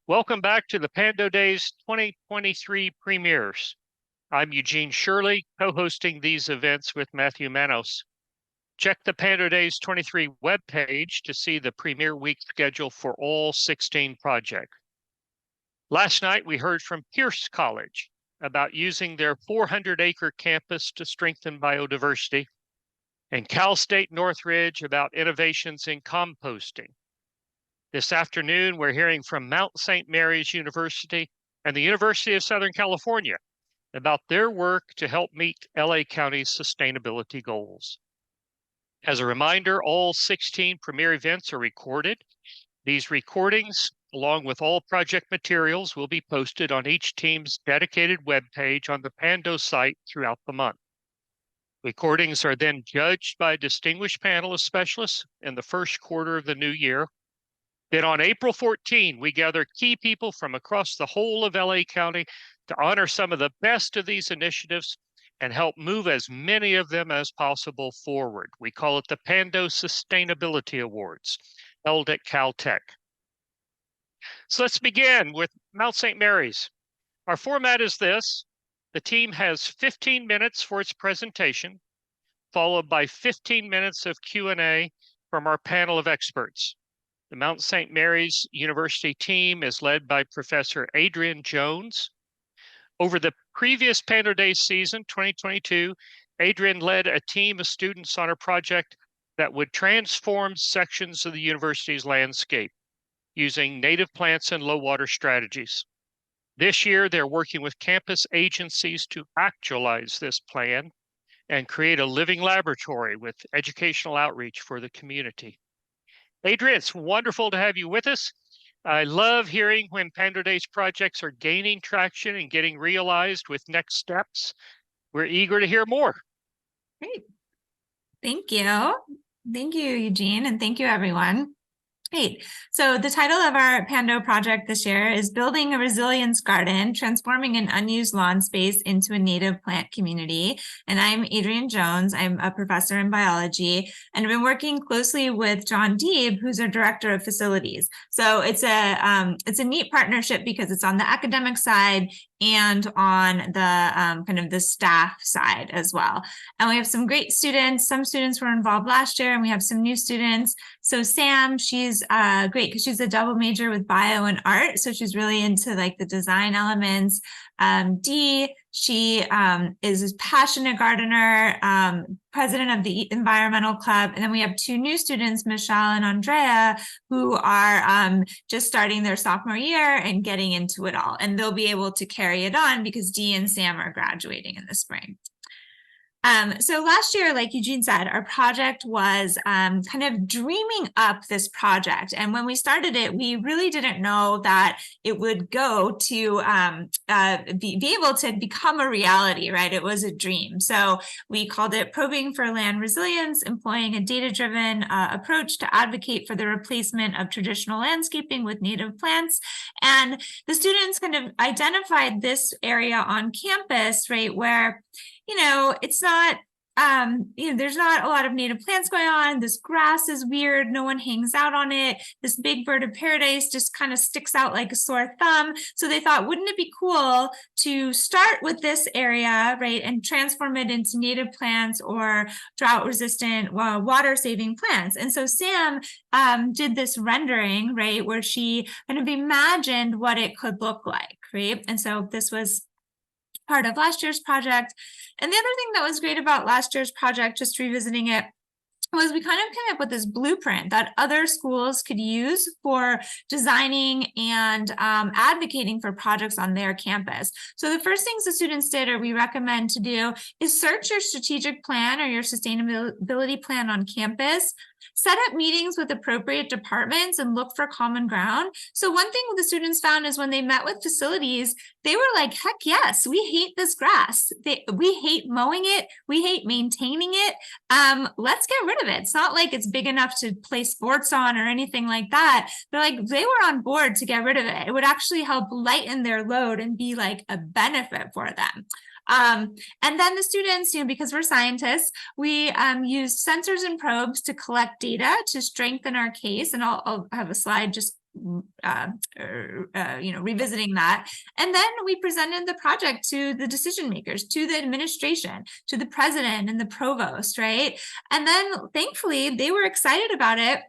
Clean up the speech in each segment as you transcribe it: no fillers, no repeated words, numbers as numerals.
Welcome back to the Pando Days 2023 premieres. I'm Eugene Shirley, co-hosting these events with Matthew Manos. Check the Pando Days 23 webpage to see the premiere week schedule for all 16 projects. Last night, we heard from Pierce College about using their 400-acre campus to strengthen biodiversity, and Cal State Northridge about innovations in composting. This afternoon, we're hearing from Mount St. Mary's University and the University of Southern California about their work to help meet LA County's sustainability goals. As a reminder, all 16 premier events are recorded. These recordings, along with all project materials, will be posted on each team's dedicated webpage on the Pando site throughout the month. Recordings are then judged by a distinguished panel of specialists in the first quarter of the new year. Then on April 14, we gather key people from across the whole of LA County to honor some of the best of these initiatives and help move as many of them as possible forward. We call it the Pando Sustainability Awards, held at Caltech. So let's begin with Mount St. Mary's. Our format is this. The team has 15 minutes for its presentation, followed by 15 minutes of Q&A from our panel of experts. The Mount St. Mary's University team is led by Professor Adrian Jones. Over the previous Pando Days season, 2022, Adrian led a team of students on a project that would transform sections of the university's landscape using native plants and low water strategies. This year, they're working with campus agencies to actualize this plan and create a living laboratory with educational outreach for the community. Adrian, it's wonderful to have you with us. I love hearing when Pando Days projects are gaining traction and getting realized with next steps. We're eager to hear more. Great. Thank you. Thank you, Eugene, and thank you, everyone. Great. So the title of our Pando project this year is Building a Resilience Garden, Transforming an Unused Lawn Space into a Native Plant Community. And I'm Adrian Jones. I'm a professor in biology, and I've been working closely with John Deeb, who's our director of facilities. So it's a neat partnership because it's on the academic side and on the kind of the staff side as well. And we have some great students. Some students were involved last year, and we have some new students. So Sam, she's great because she's a double major with bio and art. So she's really into like the design elements. Dee, she is a passionate gardener, president of the environmental club. And then we have two new students, Michelle and Andrea, who are just starting their sophomore year and getting into it all. And they'll be able to carry it on because Dee and Sam are graduating in the spring. So last year, like Eugene said, our project was kind of dreaming up this project. And when we started it, we really didn't know that it would go to be able to become a reality, right? It was a dream. So we called it Probing for Land Resilience, employing a data-driven approach to advocate for the replacement of traditional landscaping with native plants. And the students kind of identified this area on campus, right, where it's not, there's not a lot of native plants going on. This grass is weird. No one hangs out on it. This big bird of paradise just kind of sticks out like a sore thumb. So they thought, wouldn't it be cool to start with this area, right, and transform it into native plants or drought-resistant, water-saving plants? And so Sam did this rendering, right, where she kind of imagined what it could look like, right? And so this was part of last year's project. And the other thing that was great about last year's project, just revisiting it, was we kind of came up with this blueprint that other schools could use for designing and advocating for projects on their campus. So the first things the students did, or we recommend to do, is search your strategic plan or your sustainability plan on campus, set up meetings with appropriate departments and look for common ground. So one thing the students found is when they met with facilities, they were like, heck yes, we hate this grass. We hate mowing it. We hate maintaining it. Let's get rid of it. It's not like it's big enough to play sports on or anything like that. They're like, they were on board to get rid of it. It would actually help lighten their load and be like a benefit for them. And then the students, because we're scientists, we use sensors and probes to collect data to strengthen our case. And I'll have a slide just revisiting that. And then we presented the project to the decision makers, to the administration, to the president and the provost, right? And then thankfully they were excited about it.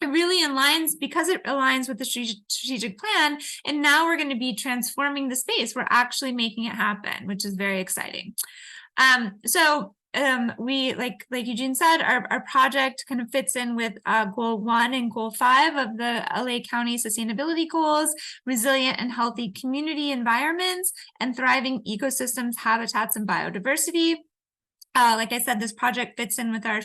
It really aligns because it aligns with the strategic plan. And now we're going to be transforming the space. We're actually making it happen, which is very exciting. We like Eugene said, our project kind of fits in with goal 1 and goal 5 of the LA County sustainability goals: resilient and healthy community environments and thriving ecosystems, habitats, and biodiversity. Like I said, this project fits in with our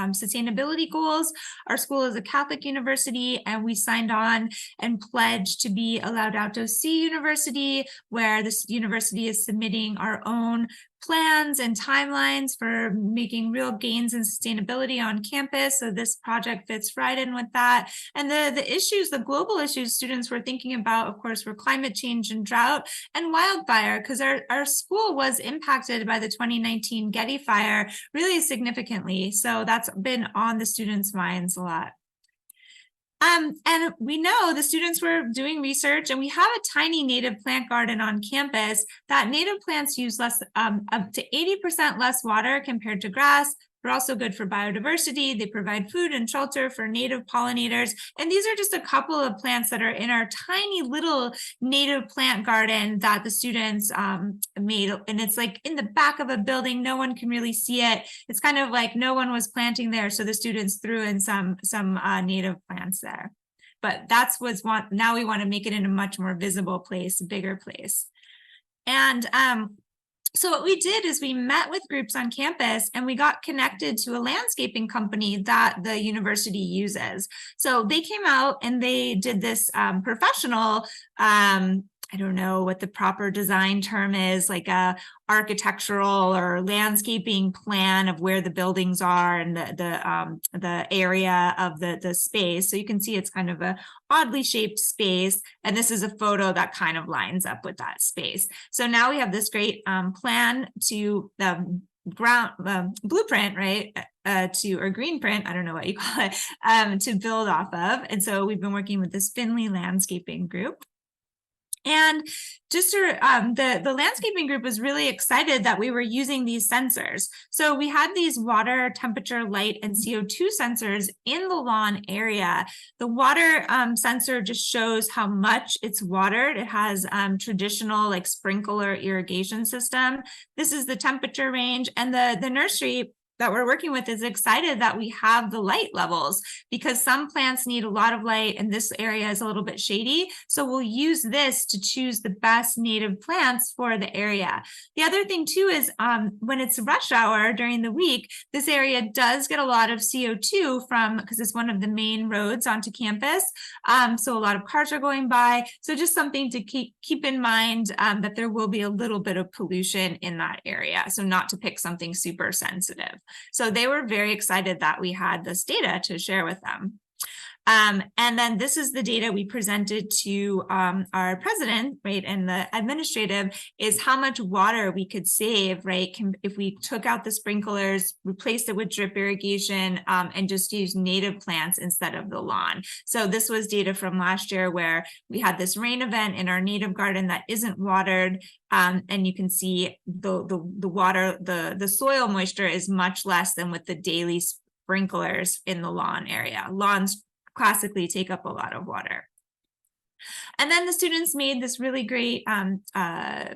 sustainability goals. Our school is a Catholic university, and we signed on and pledged to be a Laudato Si university, where this university is submitting our own plans and timelines for making real gains in sustainability on campus. So this project fits right in with that. And the global issues students were thinking about, of course, were climate change and drought and wildfire, because our school was impacted by the 2019 Getty fire really significantly. So that's been on the students' minds a lot. And we know the students were doing research, and we have a tiny native plant garden on campus. That native plants use up to 80% less water compared to grass. They're also good for biodiversity. They provide food and shelter for native pollinators. And these are just a couple of plants that are in our tiny little native plant garden that the students made. And it's like in the back of a building. No one can really see it. It's kind of like no one was planting there. So the students threw in some native plants there. But now we want to make it in a much more visible place, a bigger place. And so what we did is we met with groups on campus, and we got connected to a landscaping company that the university uses. So they came out and they did this professional, I don't know what the proper design term is, like a architectural or landscaping plan of where the buildings are and the area of the space. So you can see it's kind of a oddly shaped space. And this is a photo that kind of lines up with that space. So now we have this great plan to blueprint, right? Or green print, I don't know what you call it, to build off of. And so we've been working with this Finley landscaping group. And just the landscaping group was really excited that we were using these sensors. So we had these water, temperature, light, and CO2 sensors in the lawn area. The water sensor just shows how much it's watered. It has traditional like sprinkler irrigation system. This is the temperature range, and the nursery that we're working with is excited that we have the light levels, because some plants need a lot of light and this area is a little bit shady. So we'll use this to choose the best native plants for the area. The other thing too is when it's rush hour during the week, this area does get a lot of CO2 because it's one of the main roads onto campus. So a lot of cars are going by. So just something to keep in mind, that there will be a little bit of pollution in that area. So not to pick something super sensitive. So they were very excited that we had this data to share with them. And then this is the data we presented to our president, right, and the administrative, is how much water we could save, right, if we took out the sprinklers, replaced it with drip irrigation, and just used native plants instead of the lawn. So this was data from last year where we had this rain event in our native garden that isn't watered, and you can see the water, the soil moisture is much less than with the daily sprinklers in the lawn area. Lawns classically take up a lot of water. And then the students made this really great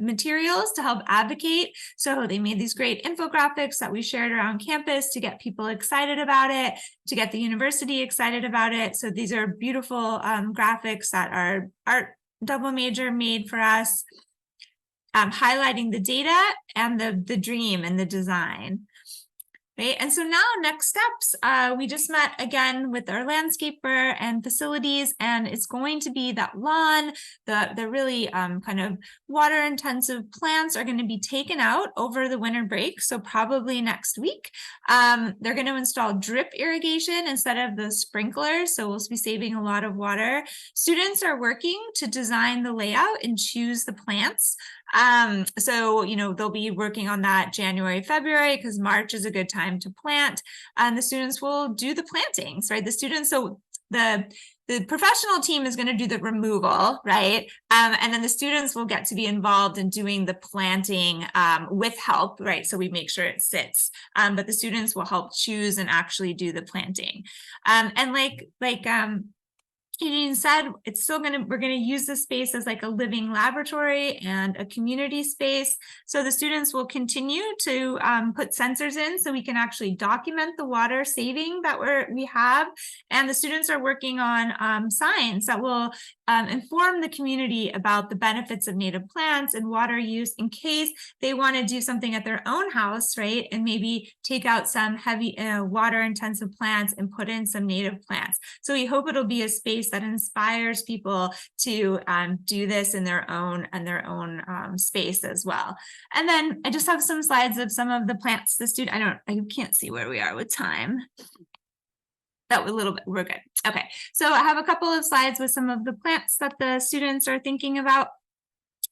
materials to help advocate. So they made these great infographics that we shared around campus to get people excited about it, to get the university excited about it. So these are beautiful graphics that our art double major made for us, highlighting the data and the dream and the design. Right. And so now next steps, we just met again with our landscaper and facilities, and it's going to be that lawn, the really kind of water intensive plants are going to be taken out over the winter break. So probably next week, they're going to install drip irrigation instead of the sprinklers. So we'll be saving a lot of water. Students are working to design the layout and choose the plants. So, they'll be working on that January, February, because March is a good time to plant, and the students will do the plantings, right? So the professional team is going to do the removal, right? And then the students will get to be involved in doing the planting with help, right? So we make sure it sits, but the students will help choose and actually do the planting. And like Eugene said, we're gonna use the space as like a living laboratory and a community space. So the students will continue to put sensors in so we can actually document the water saving that we have. And the students are working on signs that will inform the community about the benefits of native plants and water use in case they want to do something at their own house, right? And maybe take out some heavy water intensive plants and put in some native plants. So we hope it'll be a space that inspires people to do this in their own space as well. And then I just have some slides of some of the plants I can't see where we are with time. That was a little bit, we're good. Okay, so I have a couple of slides with some of the plants that the students are thinking about.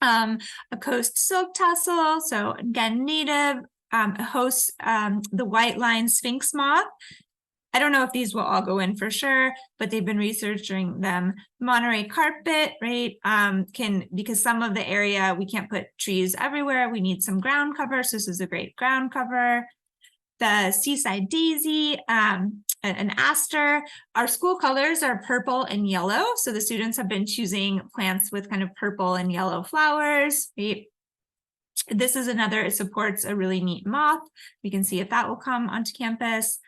A coast silk tassel, so again, native, hosts the white line sphinx moth. I don't know if these will all go in for sure, but they've been researching them. Monterey carpet, right? Because some of the area, we can't put trees everywhere. We need some ground cover. So this is a great ground cover. The seaside daisy, an aster. Our school colors are purple and yellow. So the students have been choosing plants with kind of purple and yellow flowers, right? This is another, it supports a really neat moth. We can see if that will come onto campus.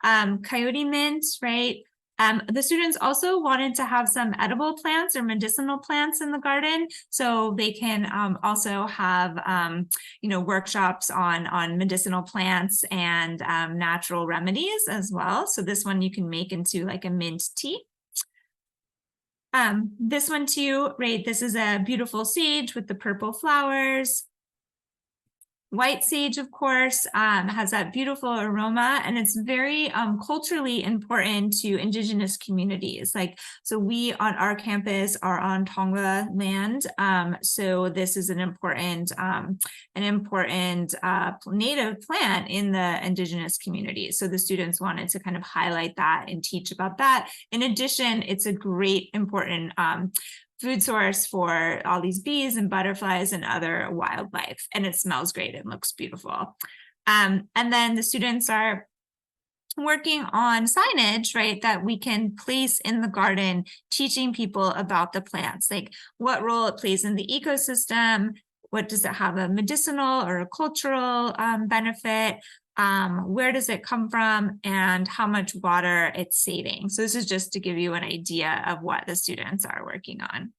Coyote mint, right? The students also wanted to have some edible plants or medicinal plants in the garden, so they can also have workshops on medicinal plants and natural remedies as well. So this one you can make into like a mint tea. This one too, right? This is a beautiful sage with the purple flowers. White sage, of course, has that beautiful aroma, and it's very culturally important to Indigenous communities. So we on our campus are on Tonga land, so this is an important native plant in the Indigenous communities. So the students wanted to kind of highlight that and teach about that. In addition, it's a great important food source for all these bees and butterflies and other wildlife, and it smells great and looks beautiful. And then the students are working on signage, right, that we can place in the garden, teaching people about the plants, like what role it plays in the ecosystem, what does it have a medicinal or a cultural benefit, where does it come from, and how much water it's saving. So this is just to give you an idea of what the students are working on.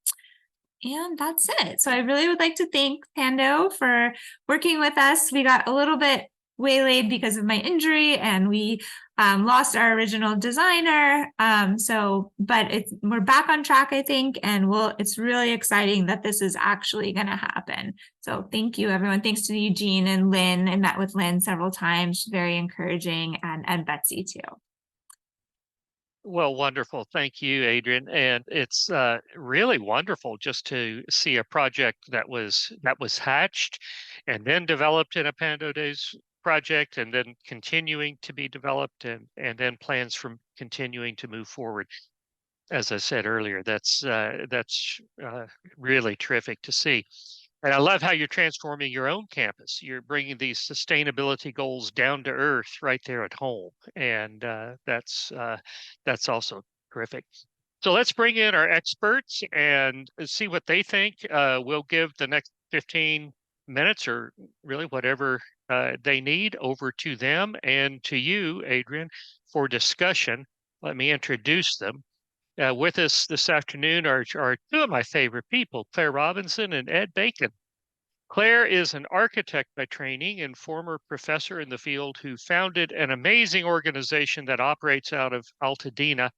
And that's it. So I really would like to thank Pando for working with us. We got a little bit waylaid because of my injury, and we lost our original designer. But we're back on track, I think, and it's really exciting that this is actually going to happen. So thank you, everyone. Thanks to Eugene and Lynn. I met with Lynn several times. She's very encouraging, and Betsy too. Well, wonderful. Thank you, Adrian. And it's really wonderful just to see a project that was hatched and then developed in a Pando Days project, and then continuing to be developed, and then plans from continuing to move forward. As I said earlier, that's really terrific to see. And I love how you're transforming your own campus. You're bringing these sustainability goals down to earth right there at home, and that's also terrific. So let's bring in our experts and see what they think. We'll give the next 15 minutes, or really whatever they need, over to them and to you, Adrian, for discussion. Let me introduce them. With us this afternoon are two of my favorite people, Claire Robinson and Ed Bacon. Claire is an architect by training and former professor in the field who founded an amazing organization that operates out of Altadena,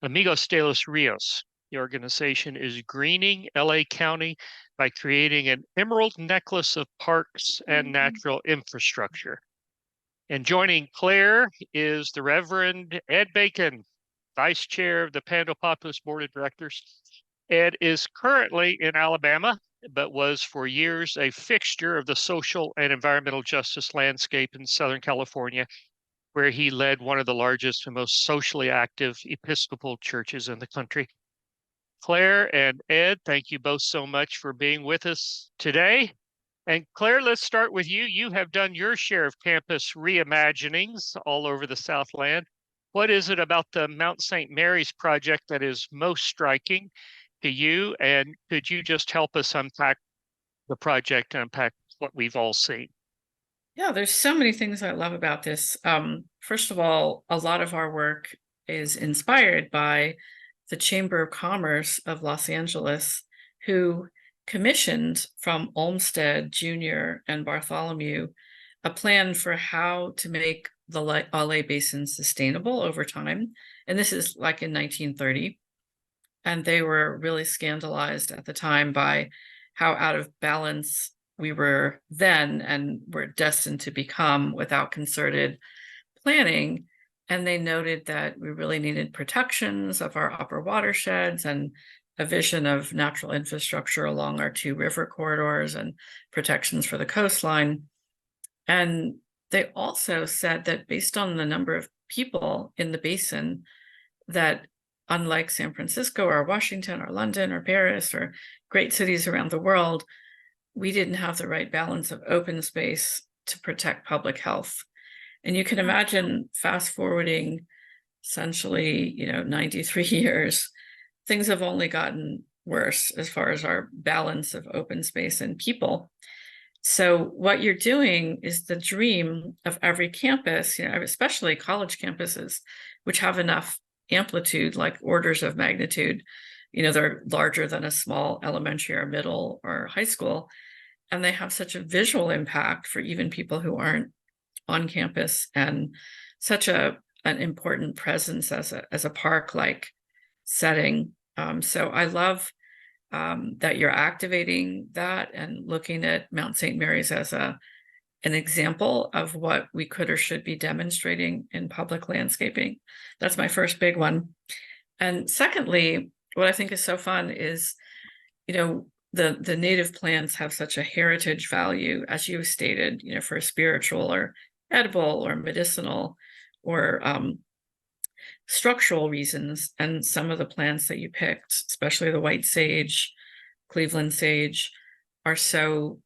Amigos de los Rios. The organization is greening LA County by creating an emerald necklace of parks and natural infrastructure. And joining Claire is the Reverend Ed Bacon, Vice Chair of the Pando Populous Board of Directors. Ed is currently in Alabama, but was for years a fixture of the social and environmental justice landscape in Southern California. where he led one of the largest and most socially active Episcopal churches in the country. Claire and Ed, thank you both so much for being with us today. And Claire, let's start with you. You have done your share of campus reimaginings all over the Southland. What is it about the Mount St. Mary's project that is most striking to you? And could you just help us unpack the project and unpack what we've all seen? Yeah, there's so many things I love about this. First of all, a lot of our work is inspired by the Chamber of Commerce of Los Angeles, who commissioned from Olmsted Jr. and Bartholomew a plan for how to make the LA Basin sustainable over time. And this is like in 1930. And they were really scandalized at the time by how out of balance we were then and were destined to become without concerted planning. And they noted that we really needed protections of our upper watersheds and a vision of natural infrastructure along our two river corridors and protections for the coastline. And they also said that based on the number of people in the basin, that unlike San Francisco or Washington or London or Paris or great cities around the world, we didn't have the right balance of open space to protect public health. And you can imagine fast forwarding essentially, 93 years, things have only gotten worse as far as our balance of open space and people. So what you're doing is the dream of every campus, especially college campuses, which have enough amplitude, like orders of magnitude, they're larger than a small elementary or middle or high school. And they have such a visual impact for even people who aren't on campus, and such an important presence as a park-like setting. So I love that you're activating that and looking at Mount St. Mary's as an example of what we could or should be demonstrating in public landscaping. That's my first big one. And secondly, what I think is so fun is, the native plants have such a heritage value, as you stated, for spiritual or edible or medicinal or structural reasons. And some of the plants that you picked, especially the white sage, Cleveland sage, are so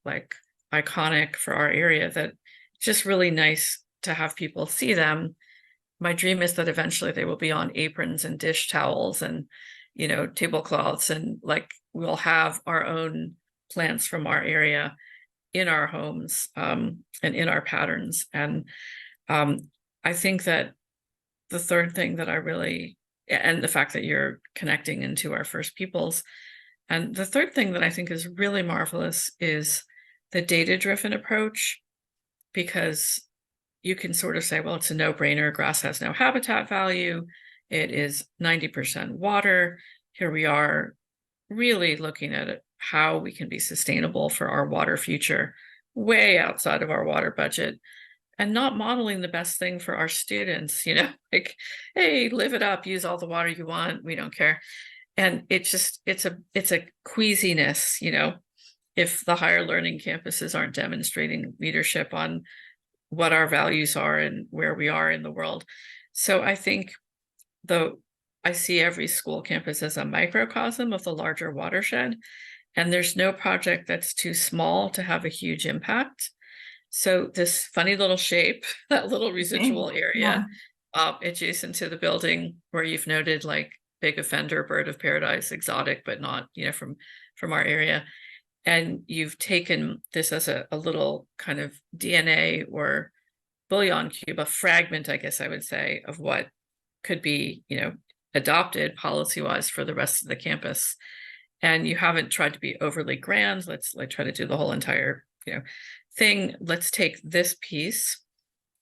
iconic for our area that it's just really nice to have people see them. My dream is that eventually they will be on aprons and dish towels and, tablecloths, and we'll have our own plants from our area in our homes and in our patterns. And I think that the third thing that and the fact that you're connecting into our First Peoples, and the third thing that I think is really marvelous is the data-driven approach, because you can sort of say, well, it's a no-brainer. Grass has no habitat value. It is 90% water. Here we are really looking at how we can be sustainable for our water future, way outside of our water budget, and not modeling the best thing for our students, hey, live it up, use all the water you want, we don't care. And it's a queasiness, if the higher learning campuses aren't demonstrating leadership on what our values are and where we are in the world. So I think I see every school campus as a microcosm of the larger watershed, and there's no project that's too small to have a huge impact. So this funny little shape, that little residual area adjacent to the building where you've noted big offender, bird of paradise, exotic, but not, from our area. And you've taken this as a little kind of DNA or bouillon cube, a fragment, I guess I would say, of what could be, adopted policy-wise for the rest of the campus. And you haven't tried to be overly grand. Let's try to do the whole entire, thing. Let's take this piece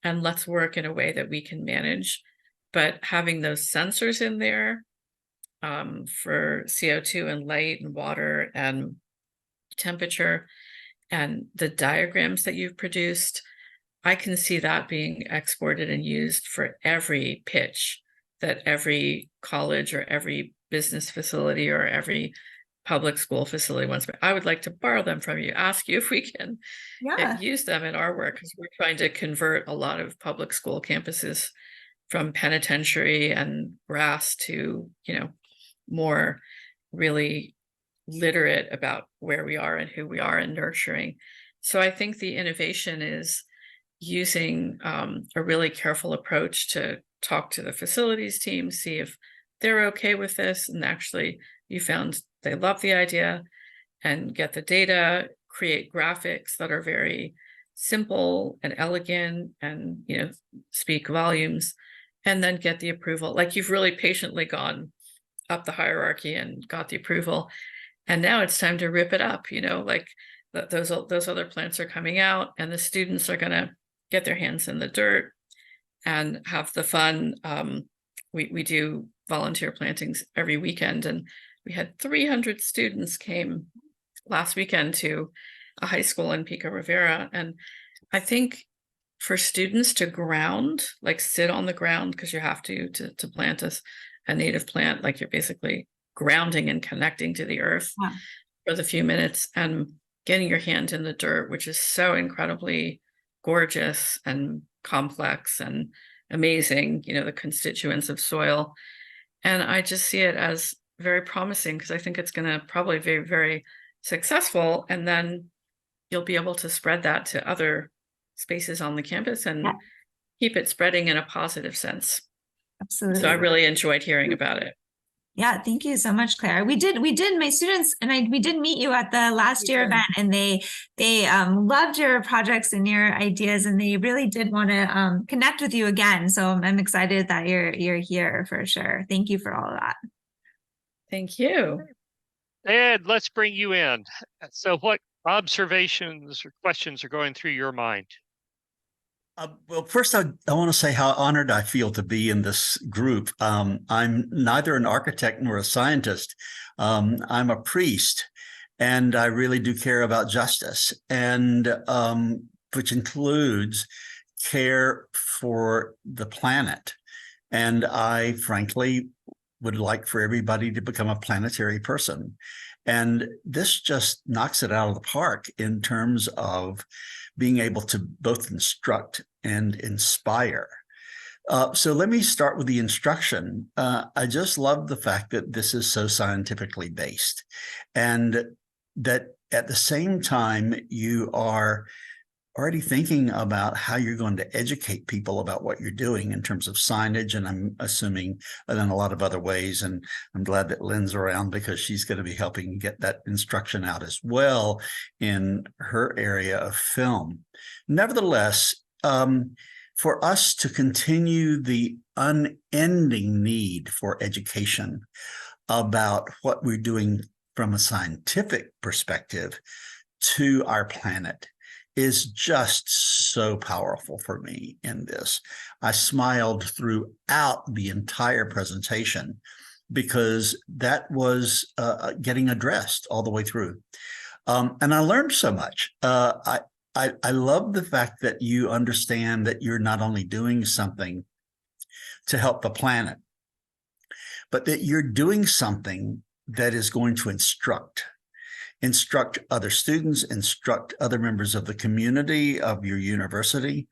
and let's work in a way that we can manage, but having those sensors in there for CO2 and light and water and temperature, and the diagrams that you've produced, I can see that being exported and used for every pitch that every college or every business facility or every public school facility ones, but I would like to borrow them from you, ask you if we can Yeah. use them in our work, because we're trying to convert a lot of public school campuses from penitentiary and grass to, more really literate about where we are and who we are and nurturing. So I think the innovation is using a really careful approach to talk to the facilities team, see if they're okay with this. And actually, you found they love the idea, and get the data, create graphics that are very simple and elegant and, speak volumes, and then get the approval. Like, you've really patiently gone up the hierarchy and got the approval. And now it's time to rip it up, like those other plants are coming out, and the students are going to get their hands in the dirt and have the fun. We do volunteer plantings every weekend, and we had 300 students came last weekend to a high school in Pico Rivera. And I think for students to ground, like sit on the ground, because you have to plant a native plant, like you're basically grounding and connecting to the earth for the few minutes, and getting your hand in the dirt, which is so incredibly gorgeous and complex and amazing, the constituents of soil. And I just see it as very promising, because I think it's going to probably be very, very successful. And then you'll be able to spread that to other spaces on the campus and keep it spreading in a positive sense. Absolutely. So I really enjoyed hearing about it. Yeah, thank you so much, Claire. We did. My students and we did meet you at the last year event, and they loved your projects and your ideas, and they really did want to connect with you again. So I'm excited that you're here for sure. Thank you for all of that. Thank you. Ed, let's bring you in. So what observations or questions are going through your mind? Well, first, I want to say how honored I feel to be in this group. I'm neither an architect nor a scientist. I'm a priest, and I really do care about justice, and which includes care for the planet. And I, frankly, would like for everybody to become a planetary person. And this just knocks it out of the park in terms of being able to both instruct and inspire. So let me start with the instruction. I just love the fact that this is so scientifically based, and that at the same time you are already thinking about how you're going to educate people about what you're doing in terms of signage, and I'm assuming in a lot of other ways. And I'm glad that Lynn's around, because she's going to be helping get that instruction out as well in her area of film. Nevertheless, for us to continue the unending need for education about what we're doing from a scientific perspective to our planet is just so powerful for me in this. I smiled throughout the entire presentation, because that was getting addressed all the way through. And I learned so much. I love the fact that you understand that you're not only doing something to help the planet, but that you're doing something that is going to instruct other students, instruct other members of the community of your university.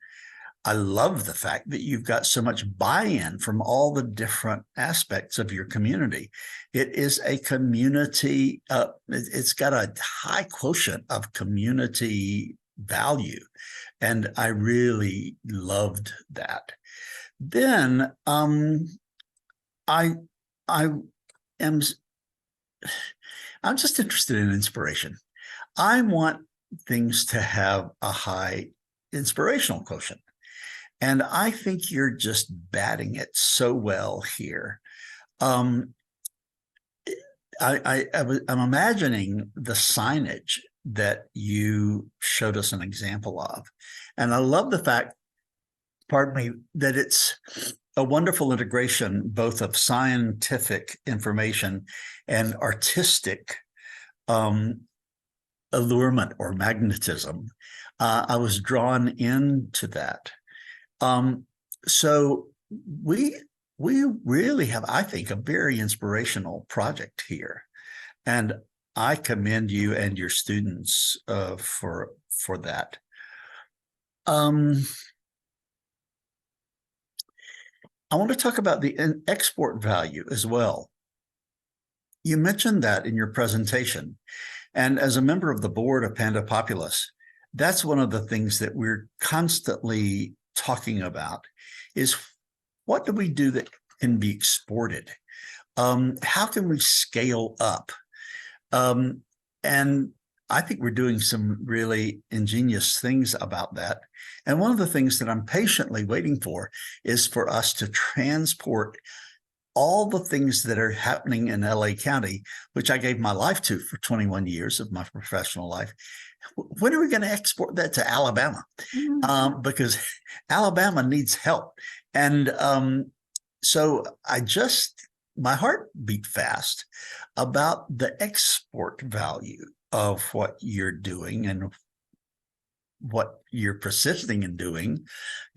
I love the fact that you've got so much buy-in from all the different aspects of your community. It is a community, it's got a high quotient of community value, and I really loved that. Then I'm just interested in inspiration. I want things to have a high inspirational quotient. And I think you're just batting it so well here. I'm imagining the signage that you showed us an example of. And I love the fact, pardon me, that it's a wonderful integration both of scientific information and artistic allurement or magnetism. I was drawn into that. So we really have, I think, a very inspirational project here. And I commend you and your students for that. I want to talk about the export value as well. You mentioned that in your presentation. And as a member of the board of Pando Populous, that's one of the things that we're constantly talking about is what do we do that can be exported? How can we scale up? And I think we're doing some really ingenious things about that. And one of the things that I'm patiently waiting for is for us to transport all the things that are happening in LA County, which I gave my life to for 21 years of my professional life. When are we going to export that to Alabama? Because Alabama needs help. And so my heart beat fast about the export value of what you're doing and what you're persisting in doing,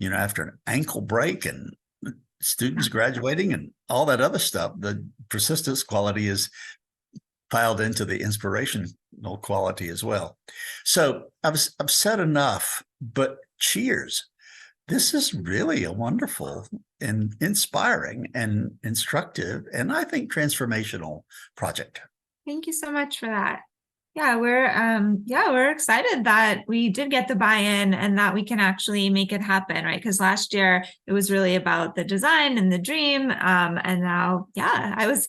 after an ankle break and students graduating and all that other stuff. The persistence quality is piled into the inspirational quality as well. So I've said enough, but cheers. This is really a wonderful and inspiring and instructive, and I think transformational project. Thank you so much for that. Yeah, we're excited that we did get the buy-in and that we can actually make it happen, right? Because last year it was really about the design and the dream. And now, I was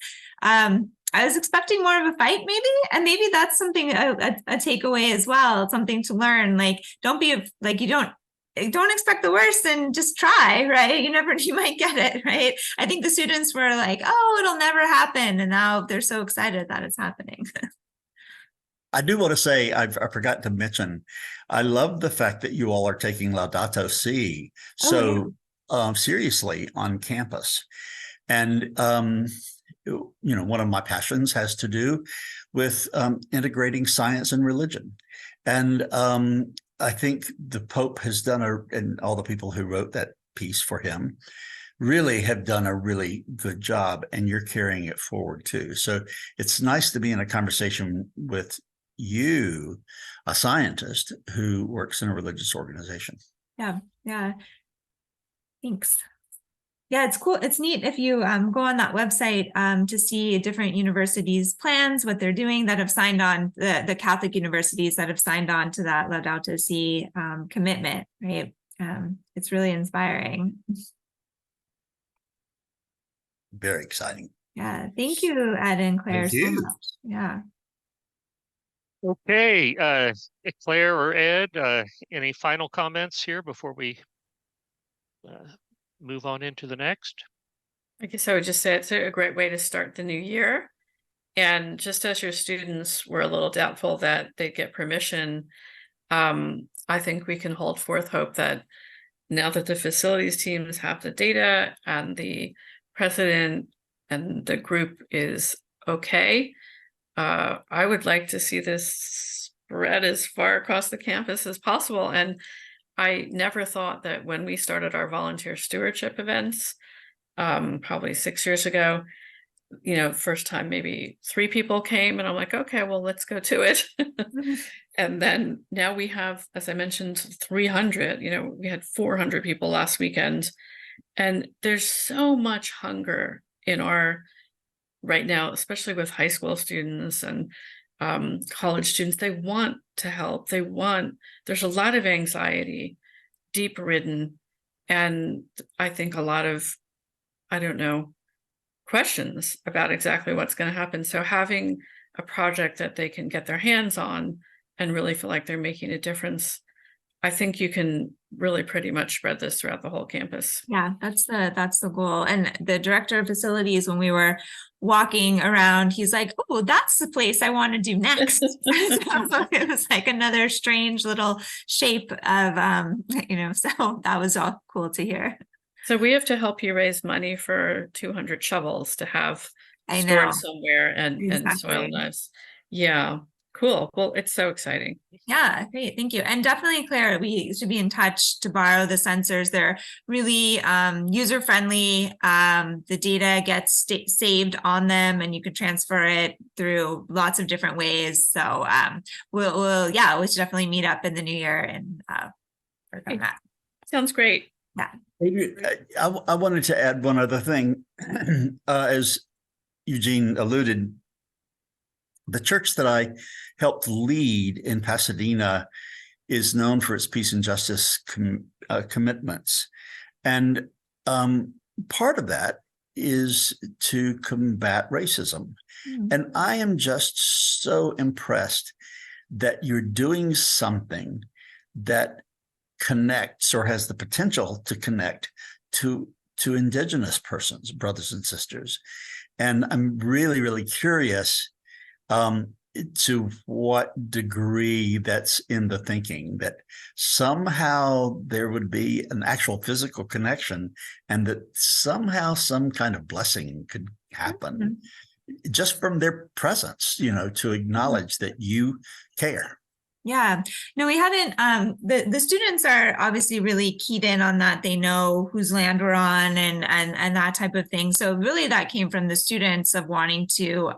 expecting more of a fight, maybe, and maybe that's something a takeaway as well, something to learn. Like, don't expect the worst and just try, right? You might get it, right? I think the students were like, oh, it'll never happen. And now they're so excited that it's happening. I do want to say, I forgot to mention, I love the fact that you all are taking Laudato Si seriously on campus. And, one of my passions has to do with integrating science and religion. And I think the Pope has done and all the people who wrote that piece for him really have done a really good job, and you're carrying it forward too. So it's nice to be in a conversation with you, a scientist who works in a religious organization. Yeah. Thanks. Yeah, it's cool. It's neat if you go on that website to see different universities' plans, what they're doing that have signed on, the Catholic universities that have signed on to that Laudato Si commitment, right? It's really inspiring. Very exciting. Yeah, thank you, Ed and Claire, Thank you. so much. Yeah. Okay, Claire or Ed, any final comments here before we move on into the next? I guess I would just say it's a great way to start the new year. And just as your students were a little doubtful that they'd get permission, I think we can hold forth hope that now that the facilities teams have the data and the president and the group is okay, I would like to see this spread as far across the campus as possible. And I never thought that when we started our volunteer stewardship events, probably 6 years ago, first time maybe 3 people came, and I'm like, okay, well, let's go to it. And then now we have, as I mentioned, 300, we had 400 people last weekend. And there's so much hunger in right now, especially with high school students and college students. They want to help. There's a lot of anxiety, deep ridden, and I think a lot of, questions about exactly what's going to happen. So having a project that they can get their hands on and really feel like they're making a difference, I think you can really pretty much spread this throughout the whole campus. Yeah, that's the goal. And the director of facilities, when we were walking around, he's like, oh, that's the place I want to do next. So it was like another strange little shape of, so that was all cool to hear. So we have to help you raise money for 200 shovels to have I stored know. somewhere and soil knives. Yeah, Cool. Well, it's so exciting. Yeah, great. Thank you. And definitely, Claire, we should be in touch to borrow the sensors. They're really user friendly. The data gets saved on them and you can transfer it through lots of different ways. So we'll should definitely meet up in the new year and work on that. Sounds great. Yeah. Maybe I wanted to add one other thing. As Eugene alluded, the church that I helped lead in Pasadena is known for its peace and justice commitments. And part of that is to combat racism. And I am just so impressed that you're doing something that connects or has the potential to connect to Indigenous persons, brothers and sisters. And I'm really, really curious to what degree that's in the thinking, that somehow there would be an actual physical connection and that somehow some kind of blessing could happen just from their presence, to acknowledge that you care. Yeah, no, we haven't, the students are obviously really keyed in on that. They know whose land we're on and that type of thing. So really that came from the students of wanting to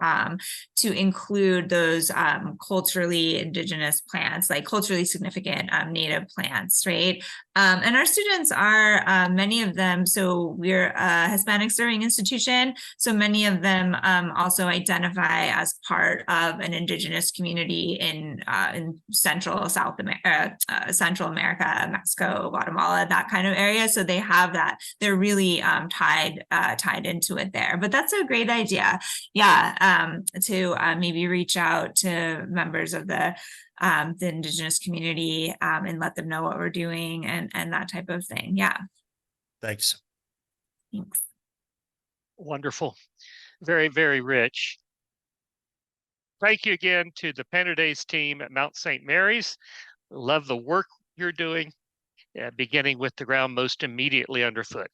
include those culturally indigenous plants, like culturally significant native plants, right? And our students are, many of them, so we're a Hispanic serving institution. So many of them also identify as part of an indigenous community in Central America, Mexico, Guatemala, that kind of area. So they have that. They're really tied into it there. But that's a great idea. Yeah, to maybe reach out to members of the indigenous community and let them know what we're doing and that type of thing. Yeah. Thanks. Thanks. Wonderful. Very, very rich. Thank you again to the Pando Days team at Mount St. Mary's. Love the work you're doing, beginning with the ground most immediately underfoot.